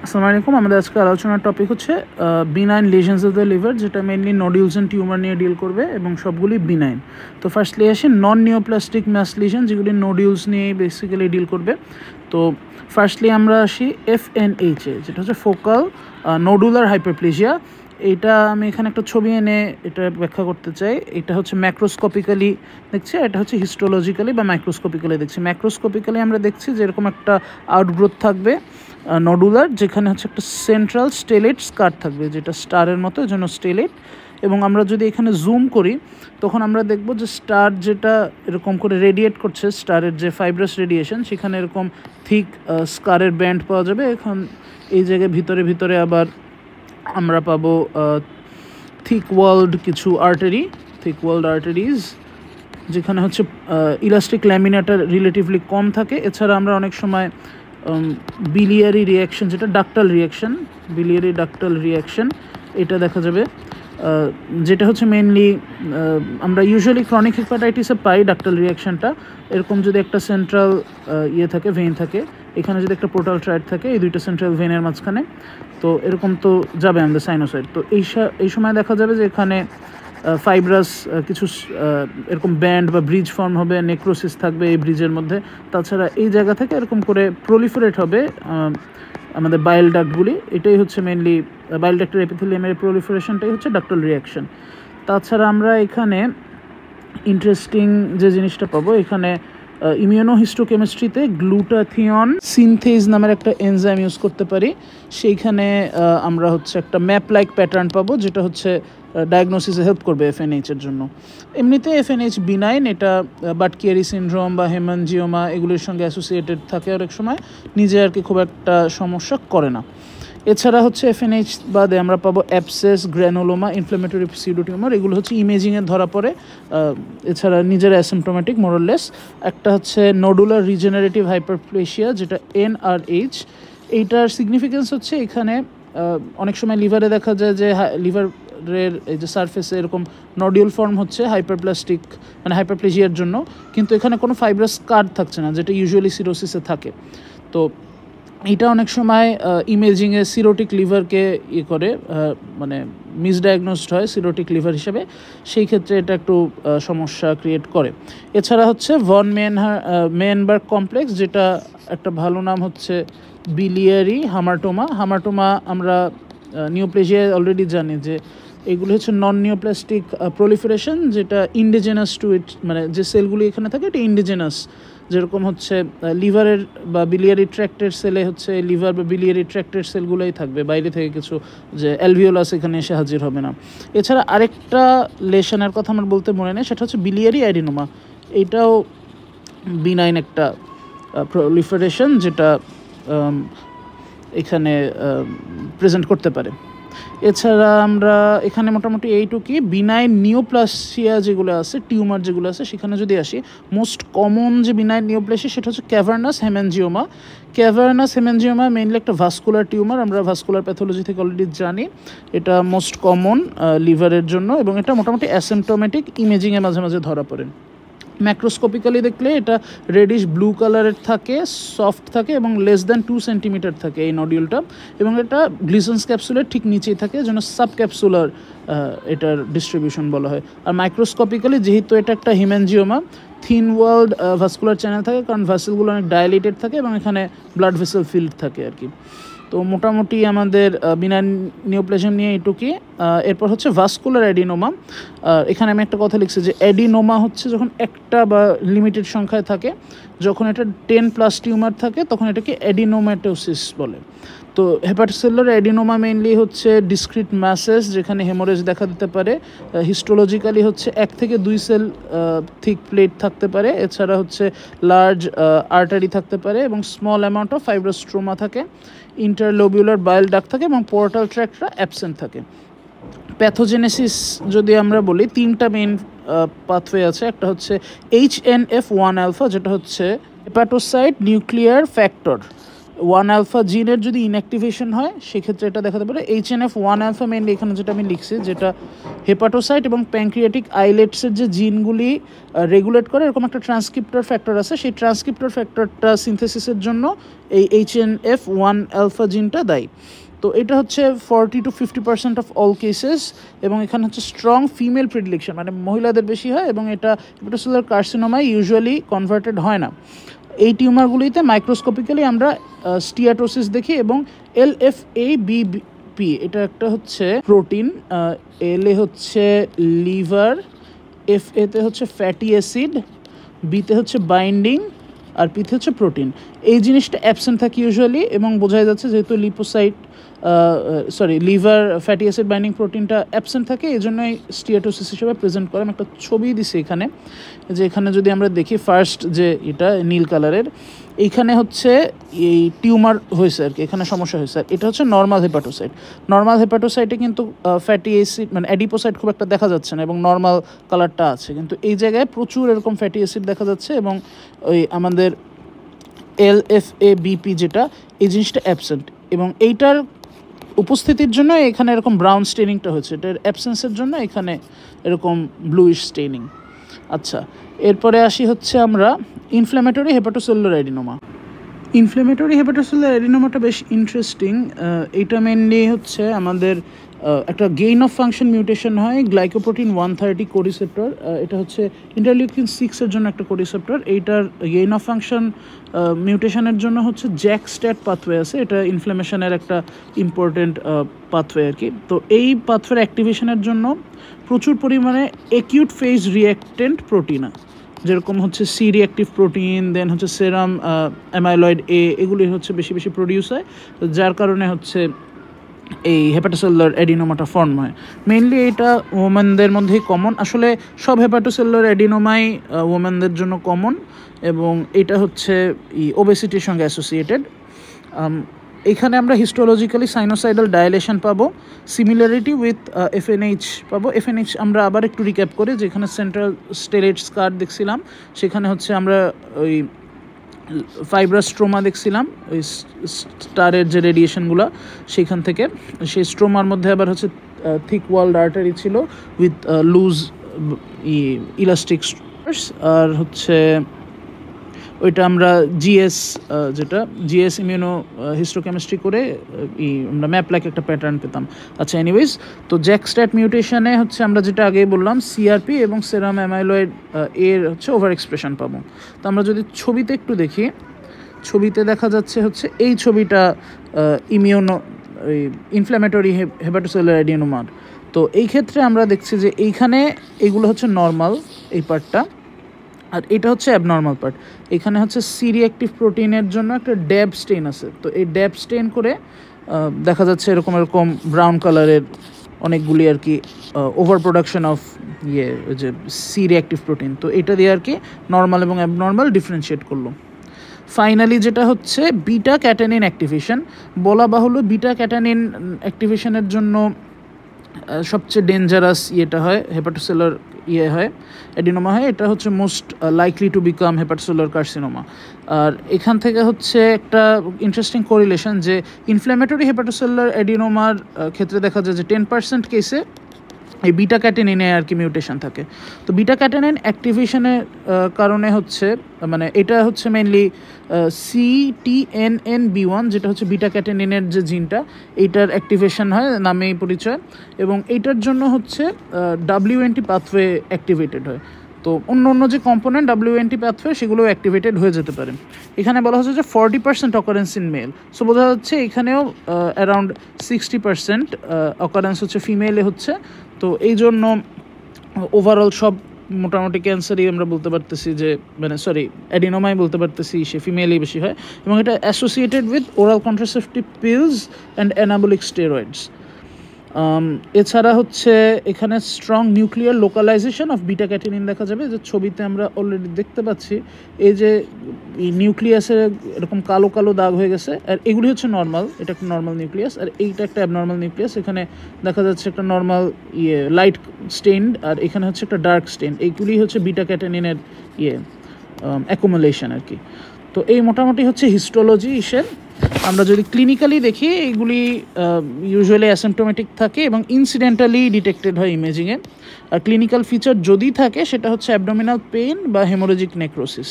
আসসালামু আলাইকুম। আমাদের আজকে আলোচনার টপিক হচ্ছে বিনাইন লিজনস অফ দ্য লিভার, যেটা মেইনলি নোডিউলস অ্যান্ড টিউমার নিয়ে ডিল করবে এবং সবগুলি বিনাইন। তো ফার্স্টলি আসে নন নিওপ্লাস্টিক ম্যাস লিজন, যেগুলি নোডিউলস নিয়ে বেসিক্যালি ডিল করবে। তো ফার্স্টলি আমরা আসি FNH এ, যেটা হচ্ছে ফোকাল নোডুলার হাইপারপ্লেজিয়া। এইটা আমি এখানে একটা ছবি এনে এটা ব্যাখ্যা করতে চাই। এটা হচ্ছে ম্যাক্রোস্কোপিক্যালি দেখছি, এটা হচ্ছে হিস্টোলজিক্যালি বা মাইক্রোস্কোপিক্যালি দেখছি। ম্যাক্রোস্কোপিক্যালি আমরা দেখছি যে এরকম একটা আউটগ্রোথ থাকবে নডুলার, যেখানে হচ্ছে একটা সেন্ট্রাল স্টেলেট স্কার থাকবে, যেটা স্টারের মতো, এই জন্য স্টেলেট। এবং আমরা যদি এখানে জুম করি তখন আমরা দেখব যে স্টার যেটা এরকম করে রেডিয়েট করছে, স্টারের যে ফাইব্রাস রেডিয়েশন, সেখানে এরকম থিক স্কারের ব্যান্ড পাওয়া যাবে। এখন এই জায়গায় ভিতরে ভিতরে আবার আমরা পাবো থিক ওয়ালড কিছু আর্টারি, থিক ওয়ালড আর্টারিজ, যেখানে হচ্ছে ইলাস্টিক ল্যামিনাটা রিলেটিভলি কম থাকে। এছাড়া আমরা অনেক সময় বিলিয়ারি রিয়াকশন, যেটা ductal reaction, biliary ductal reaction, এটা দেখা যাবে, যেটা হচ্ছে মেনলি আমরা ইউজুয়ালি ক্রনিক হেপাটাইটিসে পাই ডাক্টাল রিয়াকশনটা। এরকম যদি একটা সেন্ট্রাল ইয়ে থাকে, ভেইন থাকে, এখানে যদি একটা পোর্টাল ট্রাইড থাকে এই দুইটা সেন্ট্রাল ভেইনের মাঝখানে, তো এরকম তো যাবে আমাদের সাইনোসাইড। তো এই সময় দেখা যাবে যে এখানে ফাইব্রাস কিছু এরকম ব্যান্ড বা ব্রিজ ফর্ম হবে, নেক্রোসিস থাকবে এই ব্রিজের মধ্যে। তাছাড়া এই জায়গা থেকে এরকম করে প্রলিফারেট হবে আমাদের বাইল ডাক্টগুলি। এটাই হচ্ছে মেনলি বাইল ডাক্টের এপিথেলিয়ামের প্রলিফারেশনটাই হচ্ছে ডাক্টাল রিয়াকশন। তাছাড়া আমরা এখানে ইন্টারেস্টিং যে জিনিসটা পাবো, এখানে ইমিউনোহিস্টোকেমিস্ট্রিতে গ্লুটাথিয়ন সিনথেজ নামের একটা এনজাইম ইউজ করতে পারি। সেইখানে আমরা হচ্ছে একটা ম্যাপ লাইক প্যাটার্ন পাবো, যেটা হচ্ছে ডায়াগনোসিসে হেল্প করবে FNH-এর জন্য। এমনিতে FNH বিনাইন, এটা বাটকিয়ারি সিনড্রোম বা হেমানজিওমা এগুলির সঙ্গে অ্যাসোসিয়েটেড থাকে অনেক সময়, নিজে আর কি খুব একটা সমস্যা করে না। এছাড়া হচ্ছে FNH বাদে আমরা পাবো অ্যাবসেস, গ্র্যানুলোমা, ইনফ্ল্যামেটরি সিউডোটিউমার, এগুলো হচ্ছে ইমেজিংয়ে ধরা পড়ে। এছাড়া নিজের অ্যাসিমটোমেটিক মোরলেস। একটা হচ্ছে নোডুলার রিজেনারেটিভ হাইপারপ্লেশিয়া, যেটা NRH। এইটার সিগনিফিকেন্স হচ্ছে এখানে অনেক সময় লিভারে দেখা যায় যে লিভারের এই যে সারফেসে এরকম নডিউল ফর্ম হচ্ছে হাইপারপ্লাস্টিক মানে হাইপারপ্লেজিয়ার জন্য, কিন্তু এখানে কোনো ফাইব্রাস কার্ড থাকছে না, যেটা ইউজুয়ালি সিরোসিসে থাকে। তো এটা অনেক সময় ইমেজিংয়ে সিরোটিক লিভারকে করে মানে মিসডায়াগনোসড হয় সিরোটিক লিভার হিসেবে, সেই ক্ষেত্রে এটা একটু সমস্যা ক্রিয়েট করে। এছাড়া হচ্ছে ভন মেনবার্গ কমপ্লেক্স, যেটা একটা ভালো নাম হচ্ছে বিলিয়ারি হামাটোমা। হামাটোমা আমরা নিওপ্লেজিয়া অলরেডি জানি যে এগুলো হচ্ছে নন নিওপ্লাস্টিক প্রলিফারেশন, যেটা ইন্ডিজেনাস টু ইট, মানে যে সেলগুলি এখানে থাকে এটা ইন্ডিজেনাস। যেরকম হচ্ছে লিভারের বা বিলিয়ারি ট্র্যাক্টের সেলে হচ্ছে লিভার বা বিলিয়ারি ট্র্যাক্টের সেলগুলোই থাকবে, বাইরে থেকে কিছু যে অ্যালভিওলাস এখানে এসে হাজির হবে না। এছাড়া আরেকটা লেশনের কথা আমার বলতে মনে নেই, সেটা হচ্ছে বিলিয়ারি অ্যাডিনোমা। এইটাও বিনাইন একটা প্রলিফারেশন, যেটা এখানে প্রেজেন্ট করতে পারে। এছাড়া আমরা এখানে মোটামুটি এইটুকুই। বিনাইন নিওপ্লাসিয়া যেগুলো আছে, টিউমার যেগুলো আছে, সেখানে যদি আসি, মোস্ট কমন যে বিনাইন নিওপ্লাসিয়া সেটা হচ্ছে ক্যাভার্নাস হেম্যানজিওমা। ক্যাভার্নাস হেম্যানজিওমা মেইনলি একটা ভাস্কুলার টিউমার, আমরা ভাস্কুলার প্যাথোলজি থেকে অলরেডি জানি। এটা মোস্ট কমন লিভারের জন্য, এবং এটা মোটামুটি অ্যাসিমটোমেটিক, ইমেজিংয়ে মাঝে মাঝে ধরা পড়ে। ম্যাক্রোস্কোপিক্যালি দেখলে এটা রেডিশ ব্লু কালারের থাকে, সফট থাকে এবং লেস দ্যান 2 সেন্টিমিটার থাকে এই নডিউলটা, এবং এটা গ্লিসন্স ক্যাপসুলের ঠিক নিচেই থাকে, যেন সাব ক্যাপসুলার এটার ডিস্ট্রিবিউশন বলা হয়। আর মাইক্রোস্কোপিক্যালি যেহেতু এটা একটা হিম্যানজিওমা, থিন ওয়ালড ভাস্কুলার চ্যানেল থাকে, কারণ ভেসেলগুলো অনেক ডায়ালেটেড থাকে এবং এখানে ব্লাড ভেসেল ফিল্ড থাকে আর কি। তো মোটামুটি আমাদের বিনাইন নিওপ্লাজম নিয়ে এইটুকুই। এরপর হচ্ছে ভাস্কুলার অ্যাডিনোমা। এখানে আমি একটা কথা লিখছি যে অ্যাডিনোমা হচ্ছে যখন একটা বা লিমিটেড সংখ্যায় থাকে, যখন এটা 10+ টিউমার থাকে তখন এটাকে অ্যাডিনোম্যাটোসিস বলে। তো হেপাটোসেলুলার অ্যাডিনোমা মেইনলি হচ্ছে ডিসক্রিট ম্যাসেস, যেখানে হেমোরেজ দেখা দিতে পারে। হিস্টোলজিক্যালি হচ্ছে 1 থেকে 2 সেল থিক প্লেট থাকতে পারে। এছাড়া হচ্ছে লার্জ আর্টারি থাকতে পারে এবং small amount of fibrous stroma থাকে। ইন্টারলোবিউলার বাইল ডাক্ট থাকে এবং পোর্টাল ট্র্যাক্টরা অ্যাবসেন্ট থাকে। প্যাথোজেনেসিস যদি আমরা বলি, 3টা মেইন পাথওয়ে আছে। একটা হচ্ছে HNF1 আলফা, যেটা হচ্ছে hepatocyte nuclear factor. One alpha জিনের যদি ইনঅ্যাক্টিভেশন হয় সেক্ষেত্রে এটা দেখাতে পারে। HNF ওয়ান আলফা মেনলি এখানে যেটা আমি লিখছি, যেটা হেপাটোসাইট এবং প্যানক্রিয়াটিক আইলেটসের যে জিনগুলি রেগুলেট করে এরকম একটা ট্রান্সক্রিপ্টর ফ্যাক্টর আছে, সেই ট্রান্সক্রিপ্টর ফ্যাক্টরটা সিনথেসিসের জন্য এই HNF ওয়ান আলফা জিনটা দায়ী। তো এটা হচ্ছে 40 to 50% অফ অল কেসেস, এবং এখানে হচ্ছে স্ট্রং ফিমেল প্রিডিলেকশন, মানে মহিলাদের বেশি হয়, এবং এটা হেপাটোসেলুলার কার্সিনোমায় ইউজুয়ালি কনভার্টেড হয় না। এই টিউমারগুলিতে মাইক্রোস্কোপিক্যালি আমরা স্টিয়াটোসিস দেখি, এবং LFABP এটা একটা হচ্ছে প্রোটিন, LA হচ্ছে লিভার, FA-তে হচ্ছে ফ্যাটি অ্যাসিড, বিতে হচ্ছে বাইন্ডিং, আর পিতে হচ্ছে প্রোটিন। এই জিনিসটা অ্যাবসেন্ট থাকে ইউজুয়ালি, এবং বোঝাই যাচ্ছে যেহেতু লিভার ফ্যাটি অ্যাসিড বাইন্ডিং প্রোটিনটা অ্যাবসেন্ট থাকে, এই জন্যই স্টিয়াটোসিস হিসেবে প্রেজেন্ট করে। আমি একটা ছবি দিছি এখানে, যে এখানে যদি আমরা দেখি ফার্স্ট যে এটা নীল কালারের, এইখানে হচ্ছে এই টিউমার হয়েছে আর কি, এখানে সমস্যা হয়েছে। আর এটা হচ্ছে নর্মাল হেপাটোসাইট। নর্মাল হেপাটোসাইটে কিন্তু ফ্যাটি অ্যাসিড মানে অ্যাডিপোসাইট খুব একটা দেখা যাচ্ছে না, এবং নর্মাল কালারটা আছে, কিন্তু এই জায়গায় প্রচুর এরকম ফ্যাটি অ্যাসিড দেখা যাচ্ছে, এবং ওই আমাদের LFABP যেটা, এই জিনিসটা অ্যাবসেন্ট, এবং এইটার উপস্থিতির জন্য এখানে এরকম ব্রাউন স্টেনিংটা হয়েছে, এটার অ্যাবসেন্সের জন্য এখানে এরকম ব্লুইশ স্টেনিং। আচ্ছা, এরপরে আসি হচ্ছে আমরা inflammatory hepatocellular adenoma. Inflammatory hepatocellular অ্যাডিনোমাটা বেশ ইন্টারেস্টিং। এইটা মেনলি হচ্ছে আমাদের একটা গেইন অফ ফাংশন মিউটেশন হয় গ্লাইকোপ্রোটিন 130 কোরিসেপ্টর, এটা হচ্ছে ইন্টারলিউকিন 6-এর জন্য একটা কোরিসেপ্টর। এইটার গেইন অফ ফাংশন মিউটেশনের জন্য হচ্ছে জ্যাক-স্ট্যাট পাথওয়ে আছে, এটা ইনফ্ল্যামেশনের একটা ইম্পর্টেন্ট পাথওয়ে আর কি। তো এই পাথওয়ের অ্যাক্টিভেশনের জন্য প্রচুর পরিমাণে অ্যাকিউট ফেজ রিঅ্যাক্টেন্ট প্রোটিন, যেরকম হচ্ছে সি রিঅ্যাক্টিভ প্রোটিন, দেন হচ্ছে সেরাম অ্যামাইলয়েড A, এগুলি হচ্ছে বেশি বেশি প্রডিউস হয়, যার কারণে হচ্ছে এই হেপাটোসেলুলার অ্যাডিনোমাটা ফর্ম হয়। মেইনলি এটা ওমেনদের মধ্যেই কমন, আসলে সব হেপাটোসেলুলার অ্যাডিনোমাই ওমেনদের জন্য কমন, এবং এটা হচ্ছে ওবেসিটির সঙ্গে অ্যাসোসিয়েটেড। এখানে আমরা হিস্টোলজিক্যালি সাইনোসাইডাল ডাইলেশন পাবো, সিমিলারিটি উইথ FNH পাবো। FNH আমরা আবার একটু রিক্যাপ করি, যেখানে সেন্ট্রাল স্টেলেট স্কার দেখছিলাম, সেখানে হচ্ছে আমরা ওই ফাইব্রাস স্ট্রোমা দেখছিলাম, ওই স্টারের যে রেডিয়েশনগুলো সেখান থেকে, সেই স্ট্রোমার মধ্যে আবার হচ্ছে থিক ওয়ালড আর্টারি ছিল উইথ লুজ ইলাস্টিক স্ট্রাকচারস, আর হচ্ছে ওইটা আমরা জিএস ইমিউনো হিস্টোকেমিস্ট্রি করে আমরা ম্যাপ লাইক একটা প্যাটার্ন পেতাম। আচ্ছা, এনিওয়েজ, তো জ্যাক-স্ট্যাট মিউটেশনে হচ্ছে আমরা যেটা আগেই বললাম CRP এবং সেরাম অ্যামাইলয়েড এর হচ্ছে ওভার এক্সপ্রেশন পাবো। তো আমরা যদি ছবিতে একটু দেখি, ছবিতে দেখা যাচ্ছে হচ্ছে এই ছবিটা ইনফ্ল্যামেটরি হেপাটোসেলুলার অ্যাডিনোমার। তো এই ক্ষেত্রে আমরা দেখছি যে এইখানে এগুলো হচ্ছে নর্মাল, এই পার্টটা, আর এটা হচ্ছে অ্যাবনর্মাল পার্ট। এখানে হচ্ছে সি রিঅ্যাক্টিভ প্রোটিনের জন্য একটা ড্যাব স্টেন আছে, তো এই ড্যাব স্টেন করে দেখা যাচ্ছে এরকম ব্রাউন কালারের অনেকগুলি আর কি ওভার প্রোডাকশন অফ যে সি রিঅ্যাক্টিভ প্রোটিন। তো এটা দিয়ে আর কি নর্মাল এবং অ্যাবনর্মাল ডিফারেন্সিয়েট করলো। ফাইনালি যেটা হচ্ছে বিটা ক্যাটানিন অ্যাক্টিভেশন, বলা বাহুল্য বিটা ক্যাটানিন অ্যাক্টিভেশনের জন্য সবচেয়ে ডেঞ্জারাস ইয়েটা হয় হেপাটোসেলুলার হয় অ্যাডিনোমা হয়, এটা হচ্ছে most likely to become hepatocellular carcinoma. আর এখান থেকে হচ্ছে একটা ইন্টারেস্টিং কোরিলেশন, যে ইনফ্ল্যামেটরি হেপাটোসেলুলার অ্যাডিনোমার ক্ষেত্রে দেখা যায় যে 10% কেসে এই বিটা ক্যাটেনিনে আর কি মিউটেশন থাকে। তো বিটা ক্যাটেনিন অ্যাক্টিভেশনের কারণে হচ্ছে মানে এটা হচ্ছে মেইনলি CTNNB1, যেটা হচ্ছে বিটা ক্যাটেনিনের যে জিনটা, এইটার অ্যাক্টিভেশন হয় নামেই পরিচয়, এবং এইটার জন্য হচ্ছে WNT পাথওয়ে অ্যাক্টিভেটেড হয়। তো অন্য যে কম্পোনেন্ট WNT পাথওয়ে সেগুলো অ্যাক্টিভেটেড হয়ে যেতে পারে। এখানে বলা হচ্ছে যে 40% অকারেন্স ইন মেল, সো বোঝা যাচ্ছে এখানেও অ্যারাউন্ড 60% অকারেন্স হচ্ছে ফিমেলে হচ্ছে। তো এই জন্য ওভারঅল সব মোটামুটি ক্যান্সারই আমরা বলতে পারতেছি যে অ্যাডিনোমাই বলতে পারতেছি সে ফিমেলই বেশি হয়, এবং এটা associated with oral contraceptive pills and anabolic steroids. এছাড়া হচ্ছে এখানে strong nuclear localisation of beta catenin দেখা যাবে, যে ছবিতে আমরা অলরেডি দেখতে পাচ্ছি এই যে নিউক্লিয়াসের এরকম কালো কালো দাগ হয়ে গেছে, আর এগুলি হচ্ছে নর্মাল, এটা একটা নর্মাল নিউক্লিয়াস, আর এইটা একটা অ্যাবনর্মাল নিউক্লিয়াস। এখানে দেখা যাচ্ছে একটা নর্মাল লাইট স্টেইনড, আর এখানে হচ্ছে একটা ডার্ক স্টেইন, এইগুলি হচ্ছে বিটা ক্যাটেনিনের অ্যাকুমুলেশন আর কি। তো এই মোটামুটি হচ্ছে হিস্টোলজি ইসের। আমরা যদি ক্লিনিক্যালি দেখি এইগুলি ইউজুয়ালি অ্যাসিম্পটোমেটিক থাকে এবং ইনসিডেন্টালি ডিটেক্টেড হয় ইমেজিংয়ে। আর ক্লিনিক্যাল ফিচার যদি থাকে সেটা হচ্ছে অ্যাবডোমিনাল পেইন বা হেমোরেজিক নেক্রোসিস।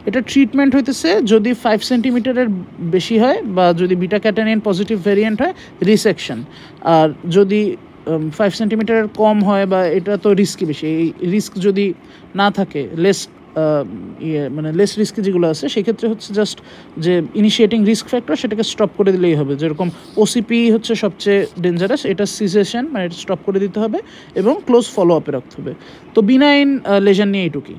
এটা ট্রিটমেন্ট হইতেছে যদি 5 সেন্টিমিটারের বেশি হয় বা যদি বিটা ক্যাটানিন পজিটিভ ভ্যারিয়েন্ট হয় রিসেকশন। আর যদি 5 সেন্টিমিটারের কম হয় বা এটা তো রিস্কই বেশি, এই রিস্ক যদি না থাকে মানে লেস রিস্ক যেগুলো আছে সেক্ষেত্রে হচ্ছে জাস্ট যে ইনিশিয়েটিং রিস্ক ফ্যাক্টর সেটাকে স্টপ করে দিলেই হবে। যেরকম ওসিপি হচ্ছে সবচেয়ে ডেঞ্জারাস, এটা সিজেশন মানে এটা স্টপ করে দিতে হবে এবং ক্লোজ ফলো আপে রাখতে হবে। তো বিনাইন লেশন নিয়ে এইটুকুই।